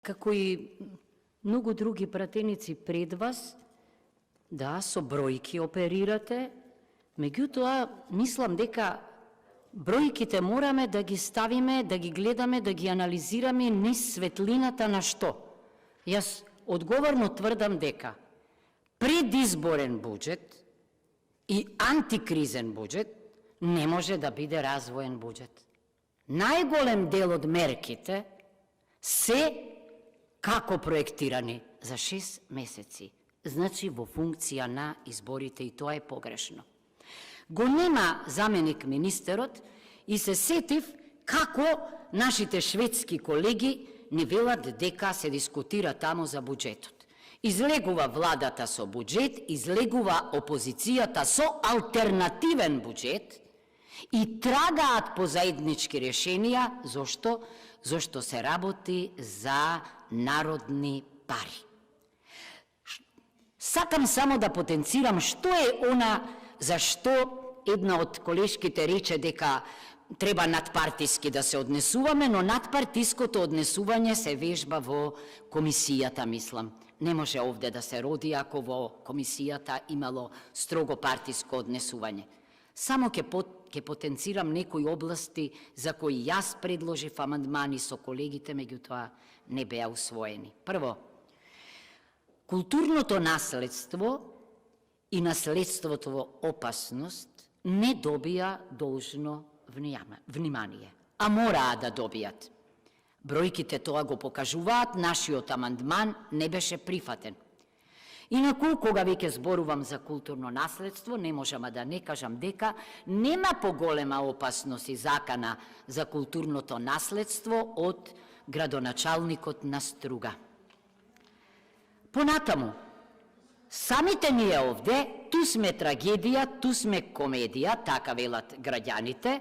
Како и многу други пратеници пред вас, да, со бројки оперирате, меѓутоа, мислам дека бројките мораме да ги ставиме, да ги гледаме, да ги анализираме низ светлината на што? Јас одговорно тврдам дека предизборен буџет и антикризен буџет не може да биде развоен буџет. Најголем дел од мерките се како проектирани за 6 месеци, значи во функција на изборите, и тоа е погрешно. Го нема заменик министерот и се сетив како нашите шведски колеги ни велат дека се дискутира таму за буџетот. Излегува владата со буџет, излегува опозицијата со алтернативен буџет и трагаат по заеднички решенија. Зошто? Зошто се работи за народни пари. Сакам само да потенцирам што е она за што една од колешките рече дека треба надпартиски да се однесуваме, но надпартиското однесување се вежба во комисијата, мислам. Не може овде да се роди ако во комисијата имало строго партиско однесување. Само ќе потенцирам некои области за кои јас предложив амандмани со колегите, меѓутоа не беа усвоени. Прво, културното наследство и наследството во опасност не добија должно внимание, а мораа да добијат. Бројките тоа го покажуваат, нашиот амандман не беше прифатен. Инаку, кога веќе зборувам за културно наследство, не можам да не кажам дека нема поголема опасност и закана за културното наследство од градоначалникот на Струга. Понатаму, самите ние овде, ту сме трагедија, ту сме комедија, така велат граѓаните,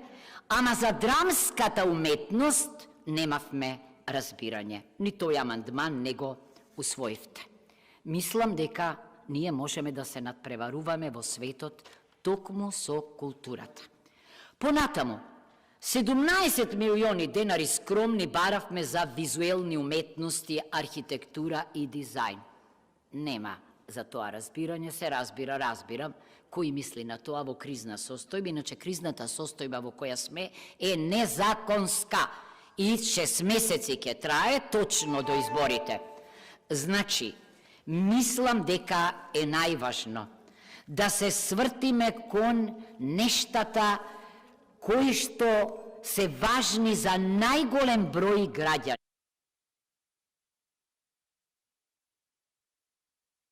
ама за драмската уметност немавме разбирање. Ни тој амандман не го усвоивте. Мислам дека ние можеме да се надпреваруваме во светот токму со културата. Понатаму, 17 милиони денари скромни баравме за визуелни уметности, архитектура и дизајн. Нема за тоа разбирање, се разбирам кој мисли на тоа во кризна состојба, иначе кризната состојба во која сме е незаконска и 6 месеци ќе трае точно до изборите. Значи, мислам дека е најважно да се свртиме кон нештата кои што се важни за најголем број граѓани.